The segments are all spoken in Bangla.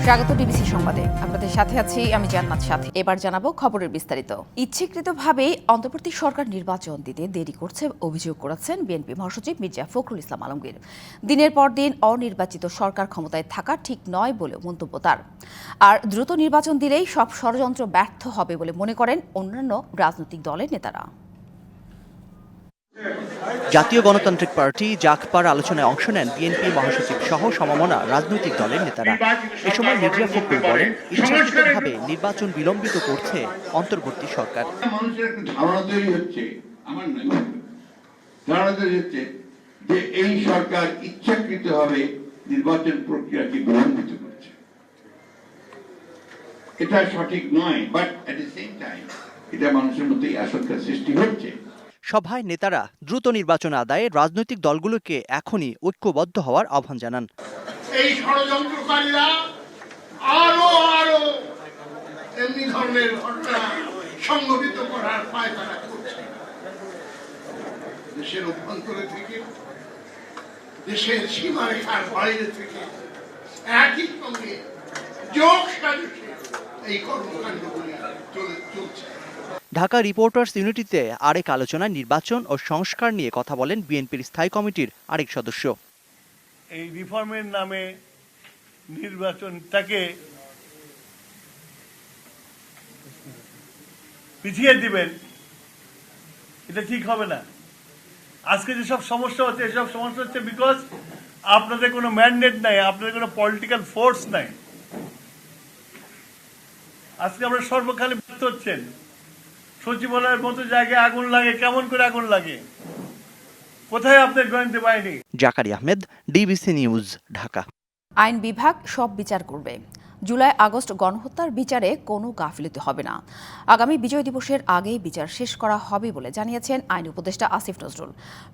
স্বাগত ডিবিসি সংবাদে। আপনাদের সাথে আছি আমি জান্নাত সাথী। এবার জানাবো খবরের বিস্তারিত। ইচ্ছাকৃতভাবেই অন্তর্বর্তী সরকার নির্বাচন দিতে দেরি করছে অভিযোগ করেছেন বিএনপি মহাসচিব মির্জা ফখরুল ইসলাম আলমগীর। দিনের পর দিন অনির্বাচিত সরকার ক্ষমতায় থাকা ঠিক নয় বলে মন্তব্য তার। আর দ্রুত নির্বাচন দিলেই সব ষড়যন্ত্র ব্যর্থ হবে বলে মনে করেন অন্যান্য রাজনৈতিক দলের নেতারা। জাতীয় গণতান্ত্রিক পার্টি জাকপার আলোচনায় অংশ নেন বিএনপি মহাসচিব সহ সমমনা রাজনৈতিক দলের নেতারা। এ সময় মির্জা ফখরুল বলেন, ইচ্ছাকৃতভাবে নির্বাচন বিলম্বিত করছে অন্তর্বর্তী সরকার। মানুষের একটা ধারণা তৈরি হচ্ছে, আমার নয়, ধারণা তৈরি হচ্ছে যে এই সরকার ইচ্ছাকৃতভাবে নির্বাচন প্রক্রিয়াকে বিলম্বিত করছে। এটা সঠিক নয়, but at the same time এটা মানুষের মধ্যে আশঙ্কার সৃষ্টি হচ্ছে। সভায় নেতারা দ্রুত নির্বাচন আদায়ে রাজনৈতিক দলগুলোকে এখনই ঐক্যবদ্ধ হওয়ার আহ্বান জানান। এই ষড়যন্ত্রকারীরা আরো এমনি ধরনের ঘটনা সংঘটিত করার পায়তারা করছে। দেশের অভ্যন্তরে থেকে, দেশের সীমারেখার বাইরে থেকে একই সঙ্গে যোগ সাজসে এই কর্মকাণ্ডগুলি চলছে। ঢাকা রিপোর্টার্স ইউনিটিতে আরেক আলোচনায় নির্বাচন ও সংস্কার নিয়ে কথা বলেন বিএনপির স্থায়ী কমিটির আরেক সদস্য। এই রিফর্মের নামে নির্বাচনটাকে পিছিয়ে দিবেন, এটা ঠিক হবে না। আজকে যেসব সমস্যা হচ্ছে, এসব সমস্যা হচ্ছে বিকজ আপনাদের কোনো ম্যান্ডেট নাই, আপনাদের কোনো পলিটিক্যাল ফোর্স নাই। আজকে আমরা সর্বখানে ব্যর্থ হচ্ছেন। সচিবালয়ের মতো জায়গায় আগুন লাগে, কেমন করে আগুন লাগে, কোথায় আপনার গোয়েন্দা বাহিনী? Zakaria Ahmed, DBC news, Dhaka. আইন বিভাগ সব বিচার করবে। জুলাই আগস্ট গণহত্যার বিচারে কোনো গাফিলতি হবে না। আগামী বিজয় দিবসের আগেই বিচার শেষ করা হবে বলে জানিয়েছেন আইন উপদেষ্টা আসিফ নজরুল।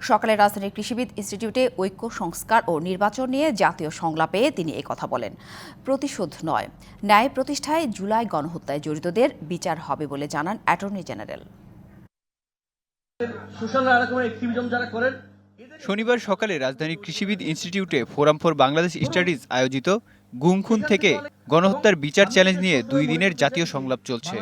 সকালে রাজধানীর কৃষিবিদ ইনস্টিটিউটে ঐক্য, সংস্কার ও নির্বাচন নিয়ে জাতীয় সংলাপে তিনি একথা বলেন। প্রতিশোধ নয়, ন্যায় প্রতিষ্ঠায় জুলাই গণহত্যায় জড়িতদের বিচার হবে বলে জানান অ্যাটর্নি জেনারেল। শনিবার সকালে রাজধানীর কৃষিবিদ ইনস্টিটিউটে ফোরাম ফর বাংলাদেশ স্টাডিজ আয়োজিত গুম খুন থেকে গণহত্যার বিচার চ্যালেঞ্জ নিয়ে 2 দিনের জাতীয় সংলাপ চলছে।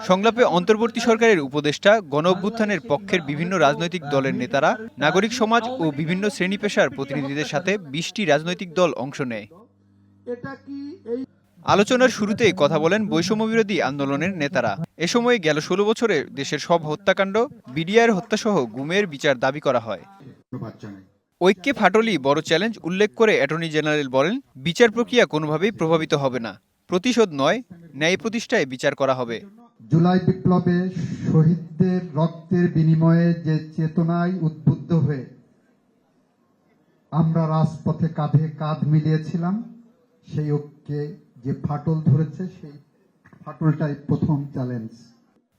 সংলাপে অন্তর্বর্তী সরকারের উপদেষ্টা, গণ অভ্যুত্থানের পক্ষের বিভিন্ন রাজনৈতিক দলের নেতারা, নাগরিক সমাজ ও বিভিন্ন শ্রেণী পেশার প্রতিনিধিদের সাথে 20টি রাজনৈতিক দল অংশ নেয়। আলোচনার শুরুতেই কথা বলেন বৈষম্যবিরোধী আন্দোলনের নেতারা। এ সময় গেল 16 বছরে দেশের সব হত্যাকাণ্ড, বিডিআর হত্যাসহ গুমের বিচার দাবি করা হয়। ঐক্যে ফাটলই বড় চ্যালেঞ্জ উল্লেখ করে অ্যাটর্নি জেনারেল বলেন, বিচার প্রক্রিয়া কোনোভাবেই প্রভাবিত হবে না। প্রতিশোধ নয়, ন্যায় প্রতিষ্ঠায় বিচার করা হবে। জুলাই বিপ্লবে শহীদদের রক্তের বিনিময়ে যে চেতনায় উদ্বুদ্ধ হয়ে আমরা রাজপথে কাঁধে কাঁধ মিলিয়েছিলাম, সেই ঐক্যে যে ফাটল ধরেছে, সেই ফাটলটাই প্রথম চ্যালেঞ্জ।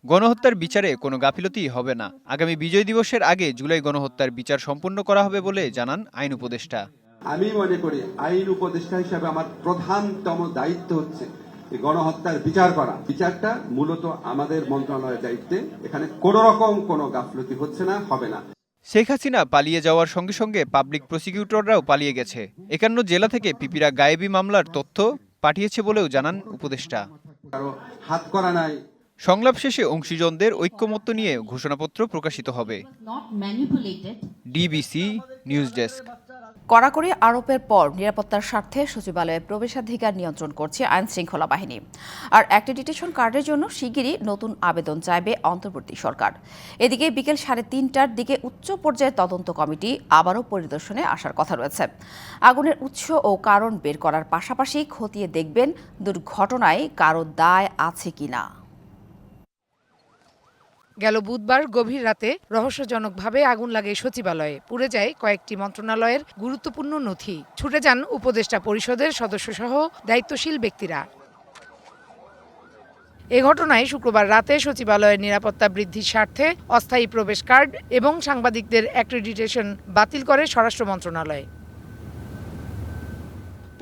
গণহত্যার বিচারে কোনো গাফিলতি হবে না। আগামী বিজয় দিবসের আগে জুলাই গণহত্যার বিচার সম্পন্ন করা হবে বলে জানান আইন উপদেষ্টা। আমি মনে করি আইন উপদেষ্টা হিসাবে আমার প্রধানতম দায়িত্ব হচ্ছে গণহত্যার বিচার করা। বিচারটা মূলত আমাদের মন্ত্রণালয়ের দায়িত্বে। এখানে কোন রকম কোনো গাফিলতি হচ্ছে না, হবে না। শেখ হাসিনা পালিয়ে যাওয়ার সঙ্গে সঙ্গে পাবলিক প্রসিকিউটররাও পালিয়ে গেছে। 51 জেলা থেকে পিপিরা গায়েবী মামলার তথ্য পাঠিয়েছে বলেও জানান উপদেষ্টা। কারো হাত করা নাই। সংলাপ শেষে অংশীজনদের ঐক্যমত্য নিয়ে ঘোষণাপত্র প্রকাশিত হবে। DBC news desk. কড়াকড়ি আরোপের পর নিরাপত্তার স্বার্থে সচিবালয়ে প্রবেশাধিকার নিয়ন্ত্রণ করছে আইন শৃঙ্খলা বাহিনী। আর অ্যাক্রেডিটেশন কার্ডের জন্য শিগগিরই নতুন আবেদন চাইবে অন্তর্বর্তী সরকার। এদিকে বিকেল 3:30টার দিকে উচ্চ পর্যায়ের তদন্ত কমিটি আবারও পরিদর্শনে আসার কথা রয়েছে। আগুনের উৎস ও কারণ বের করার পাশাপাশি খতিয়ে দেখবেন দুর্ঘটনায় কারো দায় আছে কিনা। গেল বুধবার গভীর রাতে রহস্যজনকভাবে আগুন লাগে সচিবালয়ে। পুড়ে যায় কয়েকটি মন্ত্রণালয়ের গুরুত্বপূর্ণ নথি। ছুটে যান উপদেষ্টা পরিষদের সদস্যসহ দায়িত্বশীল ব্যক্তিরা। এ ঘটনায় শুক্রবার রাতে সচিবালয়ের নিরাপত্তা বৃদ্ধির স্বার্থে অস্থায়ী প্রবেশ কার্ড এবং সাংবাদিকদের অ্যাক্রেডিটেশন বাতিল করে স্বরাষ্ট্র মন্ত্রণালয়।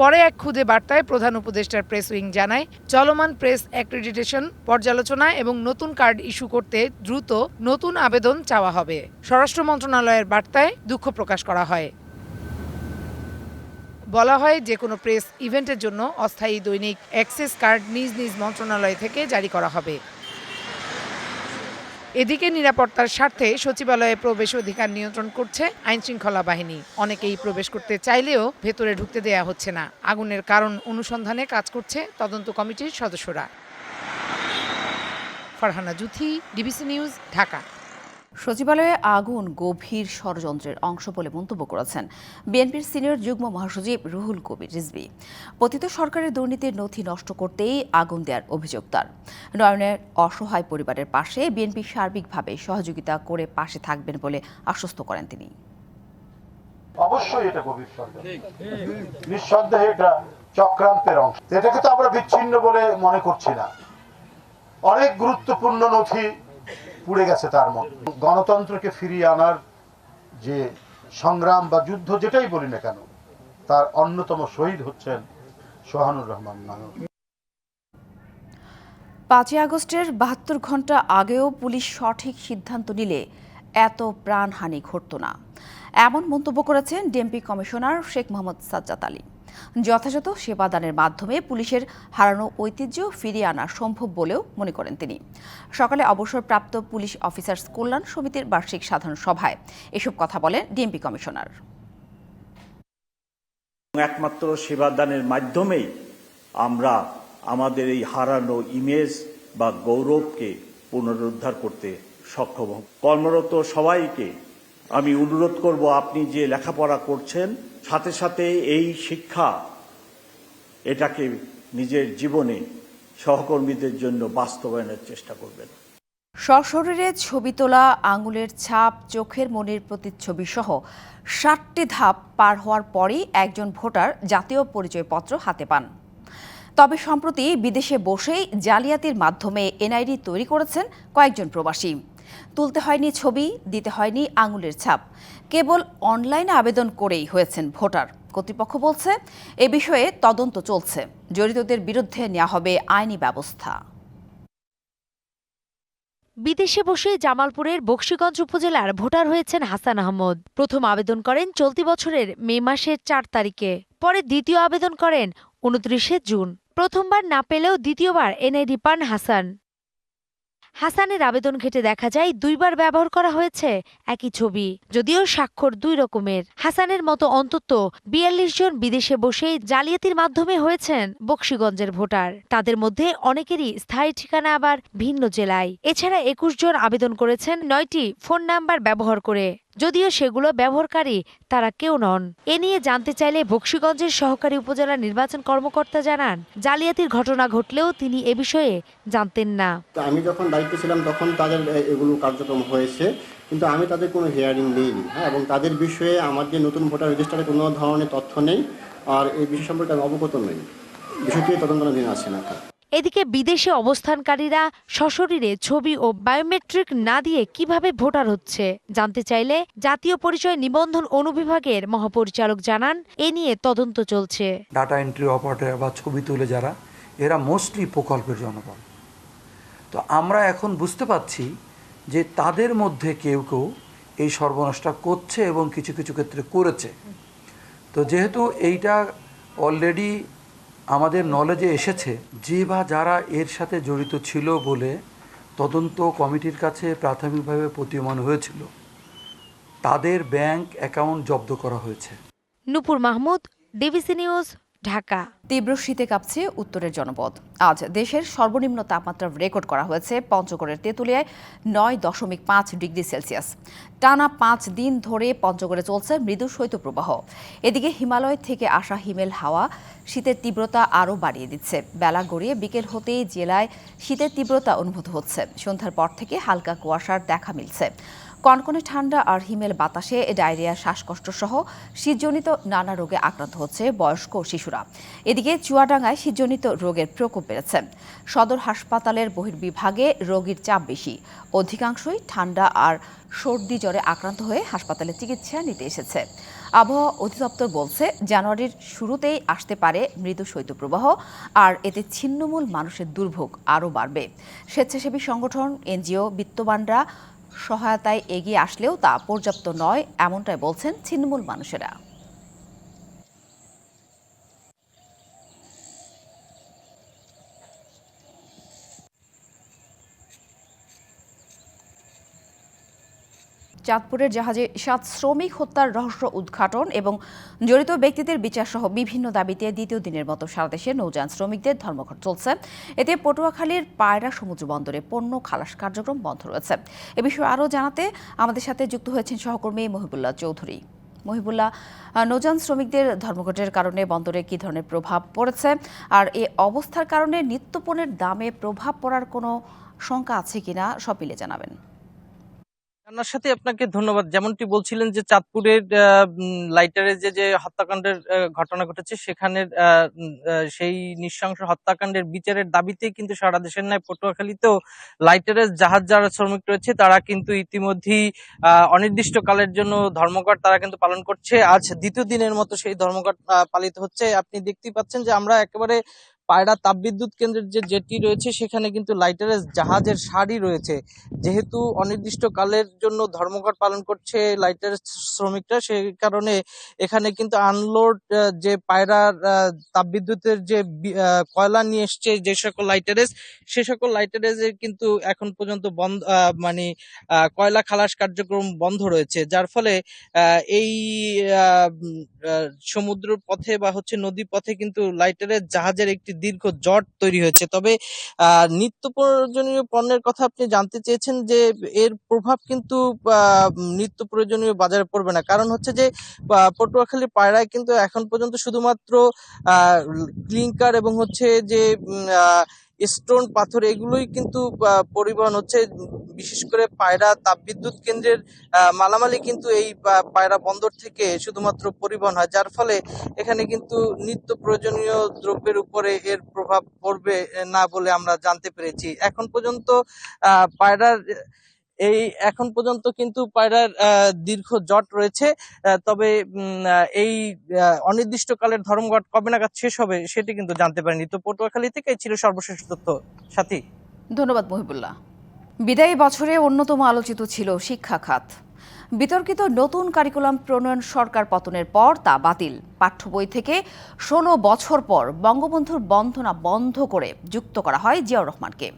পরে এক খুদে বার্তায় প্রধান উপদেষ্টার প্রেস উইং জানায়, চলমান প্রেস অ্যাক্রেডিটেশন পর্যালোচনা এবং নতুন কার্ড ইস্যু করতে দ্রুত নতুন আবেদন চাওয়া হবে। স্বরাষ্ট্র মন্ত্রণালয়ের বার্তায় দুঃখ প্রকাশ করা হয়। বলা হয় যে কোনো প্রেস ইভেন্টের জন্য অস্থায়ী দৈনিক অ্যাক্সেস কার্ড নিজ নিজ মন্ত্রণালয় থেকে জারি করা হবে। এদিকে নিরাপত্তার স্বার্থে সচিবালয়ে প্রবেশ অধিকার নিয়ন্ত্রণ করছে আইনশৃঙ্খলা বাহিনী। অনেকেই প্রবেশ করতে চাইলেও ভেতরে ঢুকতে দেয়া হচ্ছে না। আগুনের কারণ অনুসন্ধানে কাজ করছে তদন্ত কমিটির সদস্যরা। Farhana Juthi, DBC news, Dhaka. সচিবালয়ে আগুন গভীর ষড়যন্ত্রের অংশ বলে মন্তব্য করেছেন বিএনপির সিনিয়র যুগ্ম মহাসচিব রুহুল কবির রিজভী। পতিত সরকারের দুর্নীতির নথি নষ্ট করতেই আগুন দেওয়ার অভিযোগ তার। নয়নের অসহায় পরিবারের পাশে বিএনপি সার্বিকভাবে সহযোগিতা করে পাশে থাকবেন বলে আশ্বস্ত করেন তিনি। অবশ্যই এটা গভীর ষড়যন্ত্র, নিঃসন্দেহে এটা চক্রান্তের অংশ। এটাকে তো আমরা বিচ্ছিন্ন বলে মনে করছি না। অনেক গুরুত্বপূর্ণ নথি পুড়ে গেছে তার মধ্যে। গণতন্ত্রকে ফিরিয়ে আনার যে সংগ্রাম বা যুদ্ধ যেটাই বলি না কেন, তার অন্যতম শহীদ হচ্ছেন সোহানুর রহমান নায়ক। 5 আগস্টের 72 ঘন্টা আগেও পুলিশ সঠিক সিদ্ধান্ত নিলে এত প্রাণহানি ঘটত না, এমন মন্তব্য করেছেন ডিএমপি কমিশনার শেখ মোহাম্মদ সাজ্জাদ আলী। যথাযথ সেবাদানের মাধ্যমে পুলিশের হারানো ঐতিহ্য ফিরিয়ে আনা সম্ভব বলেও মনে করেন তিনি। সকালে অবসরপ্রাপ্ত পুলিশ অফিসার্স কল্যাণ সমিতির বার্ষিক সাধারণ সভায় এসব কথা বলেন ডিএমপি কমিশনার। একমাত্র সেবাদানের মাধ্যমেই আমরা আমাদের এই হারানো ইমেজ বা গৌরবকে পুনরুদ্ধার করতে সক্ষম হব। কর্মরত সবাইকে আমি অনুরোধ করব, আপনি যে লেখাপড়া করছেন সাথে সাথে এই শিক্ষা এটাকে নিজের জীবনে সহকর্মীদের জন্য বাস্তবায়নের চেষ্টা করবেন। সশরীরে ছবি তোলা, আঙুলের ছাপ, চোখের মনির প্রতিচ্ছবি সহ 60টি ধাপ পার হওয়ার পরই একজন ভোটার জাতীয় পরিচয়পত্র হাতে পান। তবে সম্প্রতি বিদেশে বসেই জালিয়াতির মাধ্যমে এনআইডি তৈরি করেছেন কয়েকজন প্রবাসী। তুলতে হয়নি ছবি, দিতে হয়নি আঙুলের ছাপ, কেবল অনলাইনে আবেদন করেই হয়েছেন ভোটার। কর্তৃপক্ষ বলছে এ বিষয়ে তদন্ত চলছে, জড়িতদের বিরুদ্ধে নেওয়া হবে আইনি ব্যবস্থা। বিদেশে বসে জামালপুরের বকশীগঞ্জ উপজেলার ভোটার হয়েছেন হাসান আহমদ। প্রথম আবেদন করেন চলতি বছরের মে মাসের 4 তারিখে, পরে দ্বিতীয় আবেদন করেন 29 জুন। প্রথমবার না পেলেও দ্বিতীয়বার এনআইডি পান হাসান। হাসানের আবেদন ঘেঁটে দেখা যায় 2 বার ব্যবহার করা হয়েছে একই ছবি, যদিও স্বাক্ষর 2 রকমের। হাসানের মতো অন্তত 42 জন বিদেশে বসেই জালিয়াতির মাধ্যমে হয়েছেন বকশীগঞ্জের ভোটার। তাদের মধ্যে অনেকেরই স্থায়ী ঠিকানা আবার ভিন্ন জেলায়। এছাড়া 21 জন আবেদন করেছেন 9টি ফোন নাম্বার ব্যবহার করে, যদিও সেগুলো ব্যবহারকারী তারা কেউ নন। এ নিয়ে জানতে চাইলে বকশীগঞ্জের সহকারী উপজেলা নির্বাচন কর্মকর্তা জানান, জালিয়াতির ঘটনা ঘটলেও তিনি এ বিষয়ে জানতেন না। আমি যখন দায়িত্বে ছিলাম তখন তাদের এগুলো কার্যক্রম হয়েছে, কিন্তু আমি তাদের কোনো হিয়ারিং নিইনি। এবং তাদের বিষয়ে আমার যে নতুন ভোটার রেজিস্টারে কোনো ধরনের তথ্য নেই, আর এই বিষয় সম্পর্কে আমি অবগত নই। বিষয়টি তদন্তাধীন আছে না। এদিকে বিদেশে অবস্থানকারীরা সশরীরে ছবি ও বায়োমেট্রিক না দিয়ে কিভাবে ভোটার হচ্ছে জানতে চাইলে জাতীয় পরিচয় নিবন্ধন অনুবিভাগের মহাপরিচালক জানান, এ নিয়ে তদন্ত চলছে। ডাটা এন্ট্রি অপারেটর বা ছবি তুলে যারা, এরা মোস্টলি প্রকল্পের জনগণ। তো আমরা এখন বুঝতে পাচ্ছি যে তাদের মধ্যে কেউ কেউ এই সর্বনাশটা করছে এবং কিছু কিছু ক্ষেত্রে করেছে। তো যেহেতু এইটা অলরেডি আমাদের নলেজে এসেছে, যে বা যারা এর সাথে জড়িত ছিল বলে তদন্ত কমিটির কাছে প্রাথমিকভাবে প্রতীয়মান হয়েছিল, তাদের ব্যাংক অ্যাকাউন্ট জব্দ করা হয়েছে। নূপুর মাহমুদ, ডিবিসি নিউজ, ঢাকা। তীব্র শীতে কাঁপছে উত্তরের জনপদ। আজ দেশের সর্বনিম্ন তাপমাত্রা রেকর্ড করা হয়েছে পঞ্চগড়ের তেঁতুলিয়ায় 9.5 ডিগ্রি সেলসিয়াস। টানা 5 দিন ধরে পঞ্চগড়ে চলছে মৃদু শৈত্যপ্রবাহ। এদিকে হিমালয় থেকে আসা হিমেল হাওয়া শীতের তীব্রতা আরও বাড়িয়ে দিচ্ছে। বেলা গড়িয়ে বিকেল হতেই জেলায় শীতের তীব্রতা অনুভূত হচ্ছে। সন্ধ্যার পর থেকে হালকা কুয়াশার দেখা মিলছে। কনকনে ঠান্ডা আর হিমেল বাতাসে ডায়রিয়া, শ্বাসকষ্ট সহ শীতজনিত নানা রোগে আক্রান্ত হচ্ছে বয়স্ক ও শিশুরা। এদিকে চুয়াডাঙ্গায় শীতজনিত রোগের প্রকোপ বেড়েছে। সদর হাসপাতালের বহির্বিভাগে রোগীর চাপ বেশি। অধিকাংশই ঠান্ডা আর সর্দি জ্বরে আক্রান্ত হয়ে হাসপাতালে চিকিৎসা নিতে এসেছে। আবহাওয়া অধিদপ্তর বলছে, জানুয়ারির শুরুতেই আসতে পারে মৃদু শৈত্যপ্রবাহ, আর এতে ছিন্নমূল মানুষের দুর্ভোগ আরও বাড়বে। স্বেচ্ছাসেবী সংগঠন, এনজিও, বিত্তবানরা সহায়তায় এগিয়ে আসলেও তা পর্যাপ্ত নয়, এমনটাই বলছেন ছিন্নমূল মানুষেরা। চাঁদপুরের জাহাজে 7 শ্রমিক হত্যার রহস্য উদ্ঘাটন এবং জড়িত ব্যক্তিদের বিচার সহ বিভিন্ন দাবিতে দ্বিতীয় দিনের মতো সারা দেশে নৌযান শ্রমিকদের ধর্মঘট চলছে। এতে পটুয়াখালীর পায়রা সমুদ্র বন্দরে পণ্য খালাস কার্যক্রম বন্ধ রয়েছে। এ বিষয়ে আরও জানাতে আমাদের সাথে যুক্ত হয়েছেন সহকর্মী মহিবুল্লাহ চৌধুরী। মহিবুল্লাহ, নৌযান শ্রমিকদের ধর্মঘটের কারণে বন্দরে কী ধরনের প্রভাব পড়েছে, আর এই অবস্থার কারণে নিত্যপণ্যের দামে প্রভাব পড়ার কোনো শঙ্কা আছে কিনা সব মিলে জানাবেন। আপনার সাথে আপনাকে ধন্যবাদ। যেমনটি বলছিলেন যে চাঁদপুরের লাইটারে যে হত্যাকাণ্ডের ঘটনা ঘটেছে, সেখানের সেই নৃশংস হত্যাকাণ্ডের বিচারের দাবিতেই কিন্তু সারা দেশের ন্যায় পটুয়াখালীতেও লাইটারের জাহাজ যারা শ্রমিক রয়েছে তারা কিন্তু ইতিমধ্যেই অনির্দিষ্টকালের জন্য ধর্মঘট তারা কিন্তু পালন করছে। আজ দ্বিতীয় দিনের মতো সেই ধর্মঘট পালিত হচ্ছে। আপনি দেখতেই পাচ্ছেন যে আমরা একেবারে পায়রা তাপবিদ্যুৎ কেন্দ্রের যে জেটি রয়েছে সেখানে কিন্তু লাইটারের জাহাজের সারি রয়েছে। যেহেতু অনির্দিষ্টকালের জন্য ধর্মঘট পালন করছে লাইটারের শ্রমিকরা, সেই কারণে এখানে কিন্তু আনলোড যে পায়রার তাপবিদ্যুতের যে কয়লা নিয়ে এসছে যে সকল লাইটারেজ, সে সকল লাইটারেজের কিন্তু এখন পর্যন্ত বন্ধ কয়লা খালাস কার্যক্রম বন্ধ রয়েছে। যার ফলে এই সমুদ্র পথে বা নদী পথে কিন্তু লাইটারের জাহাজের একটি দীর্ঘ জট তৈরি হয়েছে। তবে নিত্য প্রয়োজনীয় পণ্যের কথা আপনি জানতে চেয়েছেন যে এর প্রভাব কিন্তু নিত্য প্রয়োজনীয় বাজারে পড়বে না। কারণ হচ্ছে যে পটুয়াখালী পায়রায় কিন্তু এখন পর্যন্ত শুধুমাত্র ক্লিংকার এবং যে স্টোন পাথর এগুলোই কিন্তু পরিবহন হচ্ছে। বিশেষ করে পায়রা তাপবিদ্যুৎ কেন্দ্রের মালামালই কিন্তু এই পায়রা বন্দর থেকে শুধুমাত্র পরিবহন হয়, যার ফলে এখানে কিন্তু নিত্য প্রয়োজনীয় দ্রব্যের উপরে এর প্রভাব পড়বে না বলে আমরা জানতে পেরেছি। এখন পর্যন্ত কিন্তু পায়রার দীর্ঘ জট রয়েছে। তবে এই অনির্দিষ্টকালের ধর্মঘট কবে নাগাদ শেষ হবে সেটি কিন্তু জানতে পারিনি। তো পটুয়াখালী থেকে ছিল সর্বশেষ তথ্য। সাথী, ধন্যবাদ মহিবুল্লাহ। বিদায়ী বছরে অন্যতম আলোচিত ছিল শিক্ষা খাত। বিতর্কিত নতুন কারিকুলাম প্রণয়ন সরকার পতনের পর তা বাতিল। পাঠ্য বই থেকে 16 বছর পর বঙ্গবন্ধুর বন্দনা বন্ধ করে যুক্ত করা হয় জিয়াউর রহমানকে।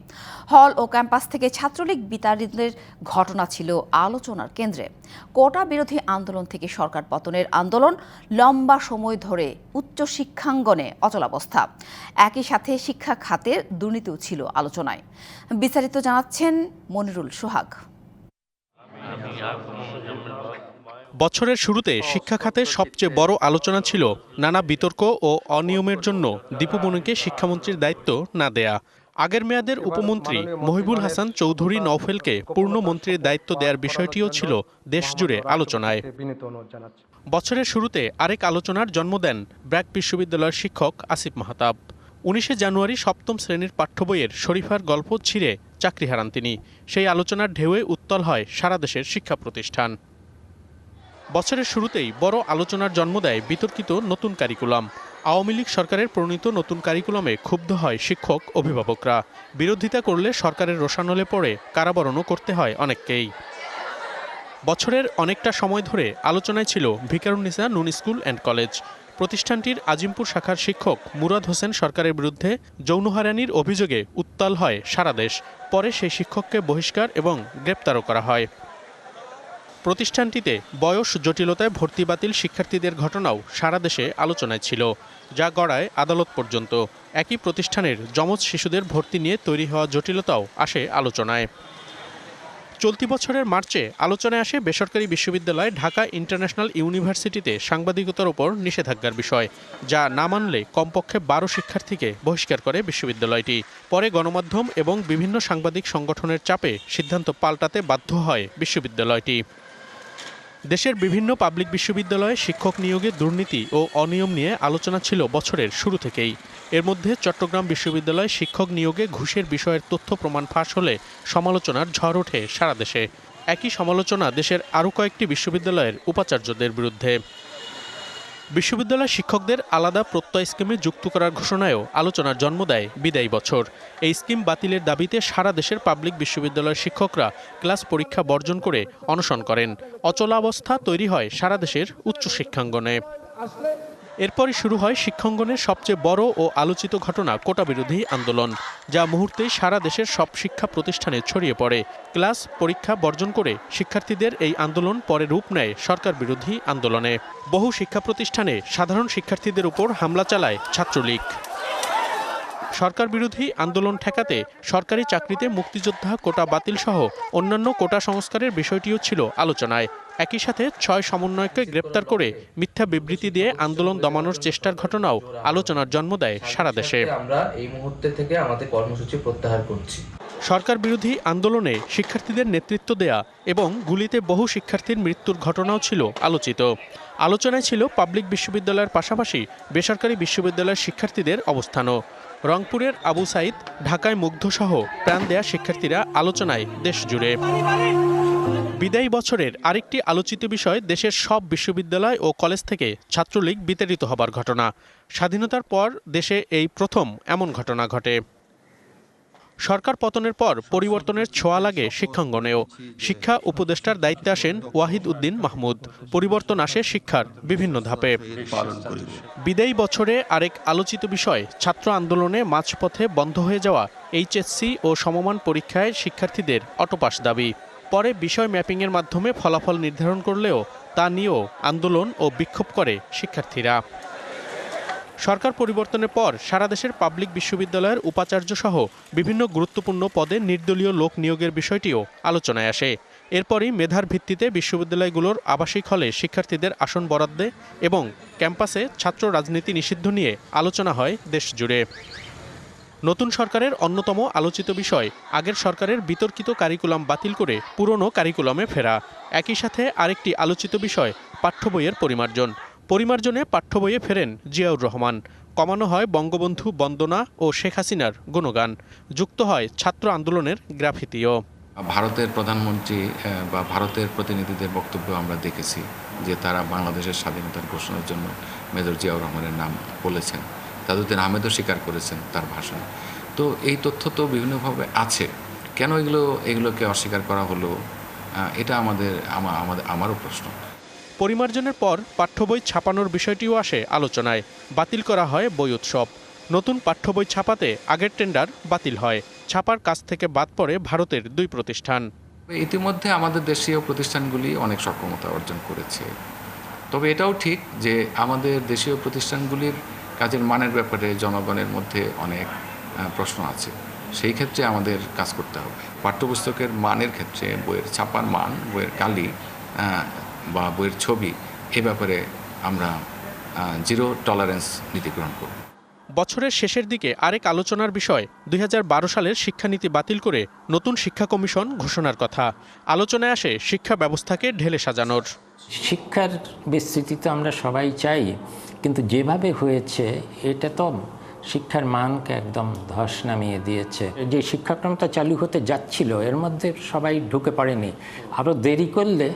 হল ও ক্যাম্পাস থেকে ছাত্রলীগ বিতাড়িতের ঘটনা ছিল আলোচনার কেন্দ্রে। কোটা বিরোধী আন্দোলন থেকে সরকার পতনের আন্দোলন, লম্বা সময় ধরে উচ্চশিক্ষাঙ্গনে অচলাবস্থা, একই সাথে শিক্ষা খাতের দুর্নীতিও ছিল আলোচনায়। বিস্তারিত জানাচ্ছেন মনিরুল সোহাগ। বছরের শুরুতে শিক্ষা খাতের সবচেয়ে বড় আলোচনা ছিল নানা বিতর্ক ও অনিয়মের জন্য দীপু মনিকে শিক্ষামন্ত্রীর দায়িত্ব না দেয়া। আগের মেয়াদের উপমন্ত্রী মহিবুল হাসান চৌধুরী নওফেলকে পূর্ণ মন্ত্রীর দায়িত্ব দেওয়ার বিষয়টিও ছিল দেশজুড়ে আলোচনায়। বছরের শুরুতে আরেক আলোচনার জন্ম দেন ব্র্যাক বিশ্ববিদ্যালয়ের শিক্ষক আসিফ মাহতাব। 19 জানুয়ারি 7ম শ্রেণীর পাঠ্য বইয়ের শরীফার গল্প ছিঁড়ে চাকরি হারান তিনি। সেই আলোচনার ঢেউয়ে উত্তাল হয় সারা দেশের শিক্ষা প্রতিষ্ঠান। বছরের শুরুতেই বড় আলোচনার জন্ম দেয় বিতর্কিত নতুন কারিকুলাম। আওয়ামী লীগ সরকারের প্রণীত নতুন কারিকুলামে ক্ষুব্ধ হয় শিক্ষক অভিভাবকরা। বিরোধিতা করলে সরকারের রোষানলে পড়ে কারাবরণও করতে হয় অনেককেই। বছরের অনেকটা সময় ধরে আলোচনায় ছিল ভিকারুন্নিসা নুন স্কুল অ্যান্ড কলেজ। প্রতিষ্ঠানটির আজিমপুর শাখার শিক্ষক মুরাদ হোসেন সরকারের বিরুদ্ধে যৌন হয়রানির অভিযোগে উত্তাল হয় সারা দেশ। পরে সেই শিক্ষককে বহিষ্কার এবং গ্রেপ্তারও করা হয়। প্রতিষ্ঠানটিতে বয়স জটিলতায় ভর্তি বাতিল শিক্ষার্থীদের ঘটনাও সারা দেশে আলোচনায় ছিল, যা গড়ায় আদালত পর্যন্ত। একই প্রতিষ্ঠানের যমজ শিশুদের ভর্তি নিয়ে তৈরি হওয়া জটিলতাও আসে আলোচনায়। চলতি বছরের মার্চে আলোচনায় আসে বেসরকারি বিশ্ববিদ্যালয় ঢাকা ইন্টারন্যাশনাল ইউনিভার্সিটিতে সাংবাদিকতার উপর নিষেধাজ্ঞার বিষয়, যা না মানলে কমপক্ষে 12 শিক্ষার্থীকে বহিষ্কার করে বিশ্ববিদ্যালয়টি। পরে গণমাধ্যম এবং বিভিন্ন সাংবাদিক সংগঠনের চাপে সিদ্ধান্ত পাল্টাতে বাধ্য হয় বিশ্ববিদ্যালয়টি। দেশের বিভিন্ন পাবলিক বিশ্ববিদ্যালয়ে শিক্ষক নিয়োগে দুর্নীতি ও অনিয়ম নিয়ে আলোচনা ছিল বছরের শুরু থেকেই। এর মধ্যে চট্টগ্রাম বিশ্ববিদ্যালয়ে শিক্ষক নিয়োগে ঘুষের বিষয়ের তথ্য প্রমাণ ফাঁস হলে সমালোচনার ঝড় ওঠে সারা দেশে। একই সমালোচনা দেশের আরও কয়েকটি বিশ্ববিদ্যালয়ের উপাচার্যদের বিরুদ্ধে। বিশ্ববিদ্যালয় শিক্ষকদের আলাদা প্রত্যয় স্কিমে যুক্ত করার ঘোষণায়ও আলোচনার জন্ম দেয় বিদায়ী বছর। এই স্কিম বাতিলের দাবিতে সারা দেশের পাবলিক বিশ্ববিদ্যালয়ের শিক্ষকরা ক্লাস পরীক্ষা বর্জন করে অনশন করেন। অচলাবস্থা তৈরি হয় সারা দেশের উচ্চশিক্ষাঙ্গনে। এরপরই শুরু হয় শিক্ষাঙ্গনের সবচেয়ে বড় ও আলোচিত ঘটনা কোটা বিরোধী আন্দোলন, যা মুহূর্তেই সারা দেশের সব শিক্ষা প্রতিষ্ঠানে ছড়িয়ে পড়ে। ক্লাস পরীক্ষা বর্জন করে শিক্ষার্থীদের এই আন্দোলন পরে রূপ নেয় সরকার বিরোধী আন্দোলনে। বহু শিক্ষা প্রতিষ্ঠানে সাধারণ শিক্ষার্থীদের উপর হামলা চালায় ছাত্রলীগ। সরকার বিরোধী আন্দোলন ঠেকাতে সরকারি চাকরিতে মুক্তিযোদ্ধা কোটা বাতিল সহ অন্যান্য কোটা সংস্কারের বিষয়টিও ছিল আলোচনায়। একই সাথে 6 সমন্বয়ককে গ্রেপ্তার করে মিথ্যা বিবৃতি দিয়ে আন্দোলন দমানোর চেষ্টার ঘটনাও আলোচনার জন্ম দেয় সারা দেশে। আমরা এই মুহূর্তে থেকে আমাদের কর্মসূচি প্রত্যাহার করছি। সরকার বিরোধী আন্দোলনে শিক্ষার্থীদের নেতৃত্ব দেয়া এবং গুলিতে বহু শিক্ষার্থীর মৃত্যুর ঘটনাও ছিল আলোচিত। আলোচনায় ছিল পাবলিক বিশ্ববিদ্যালয়ের পাশাপাশি বেসরকারি বিশ্ববিদ্যালয়ের শিক্ষার্থীদের অবস্থানও। রংপুরের আবু সাইদ, ঢাকায় মুগ্ধসহ প্রাণ দেয়া শিক্ষার্থীরা আলোচনায় দেশ জুড়ে। বিদায়ী বছরের আরেকটি আলোচিত বিষয় দেশের সব বিশ্ববিদ্যালয় ও কলেজ থেকে ছাত্রলীগ বিতাড়িত হবার ঘটনা। স্বাধীনতার পর দেশে এই প্রথম এমন ঘটনা ঘটে। সরকার পতনের পর পরিবর্তনের ছোঁয়া লাগে শিক্ষাঙ্গনেও। শিক্ষা উপদেষ্টার দায়িত্বে আসেন ওয়াহিদ উদ্দিন মাহমুদ। পরিবর্তন আসে শিক্ষার বিভিন্ন ধাপে। বিদায়ী বছরে আরেক আলোচিত বিষয় ছাত্র আন্দোলনে মাঝপথে বন্ধ হয়ে যাওয়া এইচএসসি ও সমমান পরীক্ষায় শিক্ষার্থীদের অটোপাস দাবি। পরে বিষয় ম্যাপিংয়ের মাধ্যমে ফলাফল নির্ধারণ করলেও তা নিয়েও আন্দোলন ও বিক্ষোভ করে শিক্ষার্থীরা। সরকার পরিবর্তনের পর সারা দেশের পাবলিক বিশ্ববিদ্যালয়ের উপাচার্য সহ বিভিন্ন গুরুত্বপূর্ণ পদে নির্দলীয় লোক নিয়োগের বিষয়টিও আলোচনায় আসে। এরপরই মেধার ভিত্তিতে বিশ্ববিদ্যালয়গুলোর আবাসিক হলে শিক্ষার্থীদের আসন বরাদ্দে এবং ক্যাম্পাসে ছাত্র রাজনীতি নিষিদ্ধ নিয়ে আলোচনা হয় দেশ জুড়ে। নতুন সরকারের অন্যতম আলোচিত বিষয় আগের সরকারের বিতর্কিত কারিকুলাম বাতিল করে পুরনো কারিকুলামে ফেরা। একই সাথে আরেকটি আলোচিত বিষয় পাঠ্য বইয়ের পরিমার্জন। পরিমার্জনে পাঠ্য বইয়ে ফেরেন জিয়াউর রহমান। কমানো হয় বঙ্গবন্ধু বন্দনা ও শেখ হাসিনার গুণগান। যুক্ত হয় ছাত্র আন্দোলনের গ্রাফিতিও। ভারতের প্রধানমন্ত্রী বা ভারতের প্রতিনিধিদের বক্তব্য আমরা দেখেছি যে তারা বাংলাদেশের স্বাধীনতার ঘোষণার জন্য মেজর জিয়াউর রহমানের নাম বলেছেন। তাজউদ্দিন আহমেদও স্বীকার করেছেন তার ভাষণে। তো এই তথ্য তো বিভিন্নভাবে আছে, কেন এগুলোকে অস্বীকার করা হলো, এটা আমারও প্রশ্ন। পরিমার্জনের পর পাঠ্য বই ছাপানোর বিষয়টিও আসে আলোচনায়। বাতিল করা হয় বই উৎসব। নতুন পাঠ্য বই ছাপাতে আগের টেন্ডার বাতিল হয়। ছাপার কাজ থেকে বাদ পড়ে ভারতের 2 প্রতিষ্ঠান। ইতিমধ্যে আমাদের দেশীয় প্রতিষ্ঠানগুলি অনেক সক্ষমতা অর্জন করেছে। তবে এটাও ঠিক যে আমাদের দেশীয় প্রতিষ্ঠানগুলির কাজের মানের ব্যাপারে জনগণের মধ্যে অনেক প্রশ্ন আছে। সেই ক্ষেত্রে আমাদের কাজ করতে হবে। পাঠ্যপুস্তকের মানের ক্ষেত্রে বইয়ের ছাপার মান, বইয়ের কালি বা বইয়ের ছবি, এ ব্যাপারে আমরা জিরো টলারেন্স নীতি গ্রহণ করব। বছরের শেষের দিকে আরেক আলোচনার বিষয় 2012 সালের শিক্ষানীতি বাতিল করে নতুন শিক্ষা কমিশন ঘোষণার কথা। আলোচনায় আসে শিক্ষা ব্যবস্থাকে ঢেলে সাজানোর। শিক্ষার বিস্তৃতি তো আমরা সবাই চাই, কিন্তু যেভাবে হয়েছে এটা তো শিক্ষার মানকে একদম ধস নামিয়ে দিয়েছে। যে শিক্ষাক্রমটা চালু হতে যাচ্ছিল এর মধ্যে সবাই ঢুকে পড়েনি। আরও দেরি করলে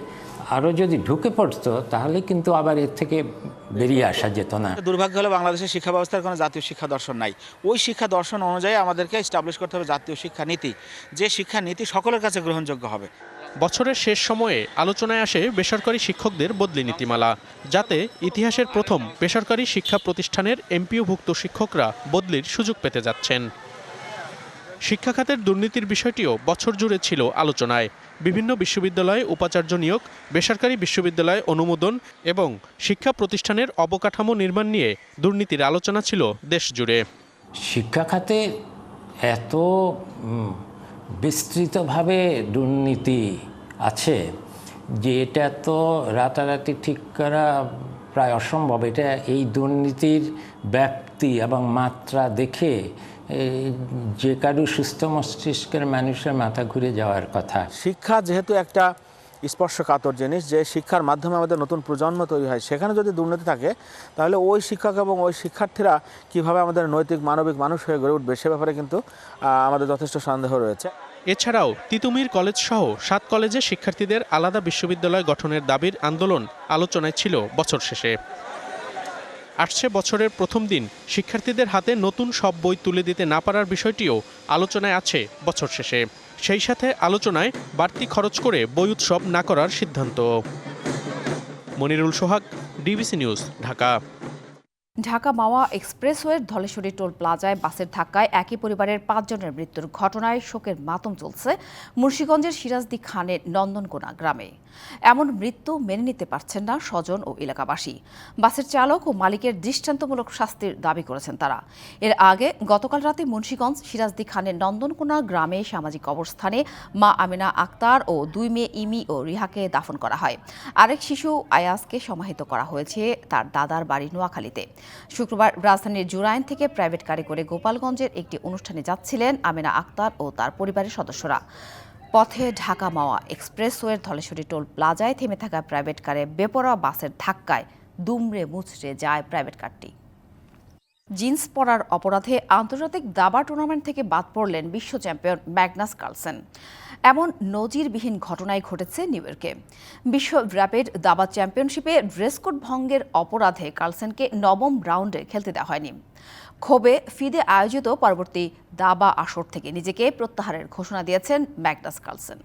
আরও যদি ঢুকে পড়তো তাহলে কিন্তু আবার এর থেকে বেরিয়ে আসা যেত না। দুর্ভাগ্য হলো বাংলাদেশের শিক্ষা ব্যবস্থার কোনো জাতীয় শিক্ষা দর্শন নাই। ওই শিক্ষা দর্শন অনুযায়ী আমাদেরকে এস্টাবলিশ করতে হবে জাতীয় শিক্ষানীতি, যে শিক্ষানীতি সকলের কাছে গ্রহণযোগ্য হবে। বছরের শেষ সময়ে আলোচনায় আসে বেসরকারি শিক্ষকদের বদলি নীতিমালা, যাতে ইতিহাসের প্রথম বেসরকারি শিক্ষা প্রতিষ্ঠানের এমপিওভুক্ত শিক্ষকরা বদলির সুযোগ পেতে যাচ্ছেন। শিক্ষা খাতের দুর্নীতির বিষয়টিও বছর জুড়ে ছিল আলোচনায়। বিভিন্ন বিশ্ববিদ্যালয়ে উপাচার্য নিয়োগ, বেসরকারি বিশ্ববিদ্যালয় অনুমোদন এবং শিক্ষা প্রতিষ্ঠানের অবকাঠামো নির্মাণ নিয়ে দুর্নীতির আলোচনা ছিল দেশ জুড়ে। শিক্ষা খাতে এত বিস্তৃতভাবে দুর্নীতি আছে যে এটা তো রাতারাতি ঠিক করা প্রায় অসম্ভব। এটা এই দুর্নীতির ব্যাপ্তি এবং মাত্রা দেখে যে কারো সুস্থ মস্তিষ্কের মানুষের মাথা ঘুরে যাওয়ার কথা। শিক্ষা যেহেতু একটা স্পর্শকাতর জিনিস, যে শিক্ষার মাধ্যমে আমাদের নতুন প্রজন্ম তৈরি হয়, সেখানে যদি দুর্নীতি থাকে তাহলে ওই শিক্ষক এবং ওই শিক্ষার্থীরা কিভাবে আমাদের নৈতিক মানবিক মানুষ হয়ে গড়ে উঠবে সে ব্যাপারে কিন্তু আমাদের যথেষ্ট সন্দেহ রয়েছে। এছাড়াও তিতুমির কলেজ সহ 7 কলেজে শিক্ষার্থীদের আলাদা বিশ্ববিদ্যালয় গঠনের দাবির আন্দোলন আলোচনায় ছিল বছর শেষে। আসছে বছরের প্রথম দিন শিক্ষার্থীদের হাতে নতুন সব বই তুলে দিতে না পারার বিষয়টিও আলোচনায় আছে বছর শেষে। সেই সাথে আলোচনায় বাড়তি খরচ করে বই উৎসব না করার সিদ্ধান্ত। মনিরুল সোহাগ, ডিবিসি নিউজ, ঢাকা। ঢাকা মাওয়া এক্সপ্রেসওয়ের ধলেশ্বরী টোল প্লাজায় বাসের ধাক্কায় একই পরিবারের 5 জনের মৃত্যুর ঘটনায় শোকের মাতম চলছে মুন্সিগঞ্জের সিরাজদি খানের নন্দনকোনা গ্রামে। এমন মৃত্যু মেনে নিতে পারছেন না স্বজন ও এলাকাবাসী। বাসের চালক ও মালিকের দৃষ্টান্তমূলক শাস্তির দাবি করেছেন তারা। এর আগে গতকাল রাতে মুন্সিগঞ্জ সিরাজদি খানের নন্দনকোনা গ্রামে সামাজিক কবরস্থানে মা আমিনা আক্তার ও 2 মেয়ে ইমি ও রিহাকে দাফন করা হয়। আরেক শিশু আয়াজকে সমাহিত করা হয়েছে তার দাদার বাড়ি নোয়াখালীতে। শুক্রবার রাজধানীর জুরাইন থেকে প্রাইভেট কারে করে গোপালগঞ্জের একটি অনুষ্ঠানে যাচ্ছিলেন আমিনা আক্তার ও তার পরিবারের সদস্যরা। পথে ঢাকা মাওয়া এক্সপ্রেসওয়ের ধলেশ্বরী টোল প্লাজায় থেমে থাকা প্রাইভেট কারে বেপরোয়া বাসের ধাক্কায় দুমড়ে মুচড়ে যায় প্রাইভেট কারটি। জিন্স পরার অপরাধে আন্তর্জাতিক দাবা টুর্নামেন্ট থেকে বাদ পড়লেন বিশ্ব চ্যাম্পিয়ন ম্যাগনাস কার্লসেন। এমন নজিরবিহীন ঘটনাই ঘটেছে নিউ ইয়র্কে। বিশ্ব র্যাপিড দাবা চ্যাম্পিয়নশিপে ড্রেস কোড ভঙ্গের অপরাধে কার্লসেনকে 9ম রাউন্ডে খেলতে দেওয়া হয়নি। ক্ষোভে ফিদে আয়োজিত পরবর্তী দাবা আসর থেকে নিজেকে প্রত্যাহারের ঘোষণা দিয়েছেন ম্যাগনাস কার্লসেন।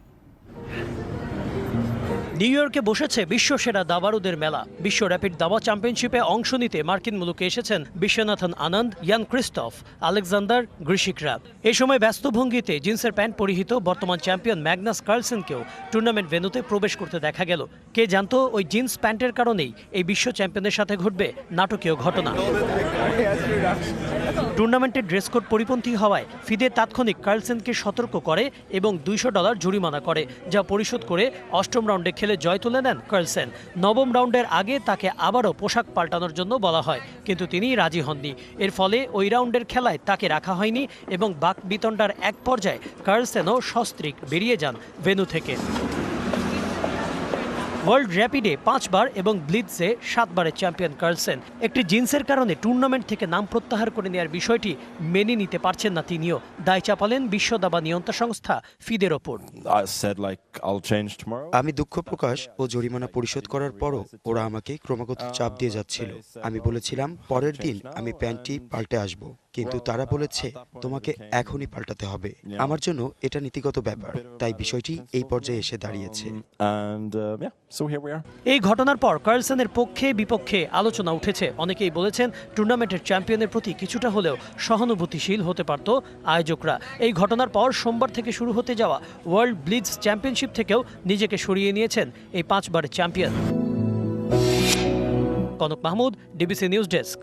নিউ ইয়র্কে বসেছে বিশ্বসেরা দাবারুদের মেলা। বিশ্ব র্যাপিড দাবা চ্যাম্পিয়নশিপে অংশ নিতে মার্কিন মুলুকে এসেছেন বিশ্বনাথন আনন্দ, ইয়ান ক্রিস্টফ, আলেকজান্ডার গ্রিশিকরা। এই সময় ব্যস্ত ভঙ্গিতে জিন্সের প্যান্ট পরিহিত বর্তমান চ্যাম্পিয়ন ম্যাগনাস কার্লসেনকেও টুর্নামেন্ট ভেন্যুতে প্রবেশ করতে দেখা গেল। কে জানতো ওই জিন্স প্যান্টের কারণেই এই বিশ্ব চ্যাম্পিয়নের সাথে ঘটবে নাটকীয় ঘটনা। টুর্নামেন্টের ড্রেস কোড পরিপন্থী হওয়ায় ফিদে তাৎক্ষণিক কার্লসেনকে সতর্ক করে এবং $200 জরিমানা করে, যা পরিশোধ করে 8ম রাউন্ডে খেলে জয় তুলে নেন কার্লসেন। 9ম রাউন্ডের আগে তাকে আবারও পোশাক পাল্টানোর জন্য বলা হয়, কিন্তু তিনি রাজি হননি। এর ফলে ওই রাউন্ডের খেলায় তাকে রাখা হয়নি এবং বাক বিতণ্ডার এক পর্যায়ে কার্লসেনও সস্ত্রীক বেরিয়ে যান ভেন্যু থেকে। ওয়ার্ল্ড র্যাপিডে 5 বার এবং ব্লিটজে 7 বারের চ্যাম্পিয়ন কার্লসেন একটি জিন্সের কারণে টুর্নামেন্ট থেকে নাম প্রত্যাহার করে নেওয়ার বিষয়টি মেনে নিতে পারছেন না তিনিও। দায় চাপালেন বিশ্ব দাবা নিয়ন্ত্রণ সংস্থা ফিদের ওপর। আমি দুঃখ প্রকাশ ও জরিমানা পরিশোধ করার পরও ওরা আমাকে ক্রমাগত চাপ দিয়ে যাচ্ছিল। আমি বলেছিলাম পরের দিন আমি প্যান্টটি পাল্টে আসব, কিন্তু তারা বলেছে তোমাকে এখনই পাল্টাতে হবে। আমার জন্য এটা নীতিগত ব্যাপার, তাই বিষয়টি এই পর্যায়ে এসে দাঁড়িয়েছে। এই ঘটনার পর কার্লসেনের পক্ষে বিপক্ষে আলোচনা উঠেছে। অনেকেই বলেছেন টুর্নামেন্টের চ্যাম্পিয়নের প্রতি কিছুটা হলেও সহানুভূতিশীল হতে পারত আয়োজকরা। এই ঘটনার পর সোমবার থেকে শুরু হতে যাওয়া ওয়ার্ল্ড ব্লিটজ চ্যাম্পিয়নশিপ থেকেও নিজেকে সরিয়ে নিয়েছেন এই 5 বারের champion. Kanak Mahmud, DBC news desk.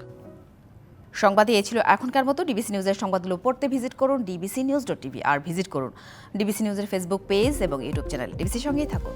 সংবাদে এ ছিল এখনকার মতো। ডিবিসি নিউজের সংবাদগুলো পড়তে ভিজিট করুন dbcnews.tv আর ভিজিট করুন ডিবিসি নিউজের ফেসবুক পেজ এবং ইউটিউব চ্যানেল। ডিবিসির সঙ্গেই থাকুন।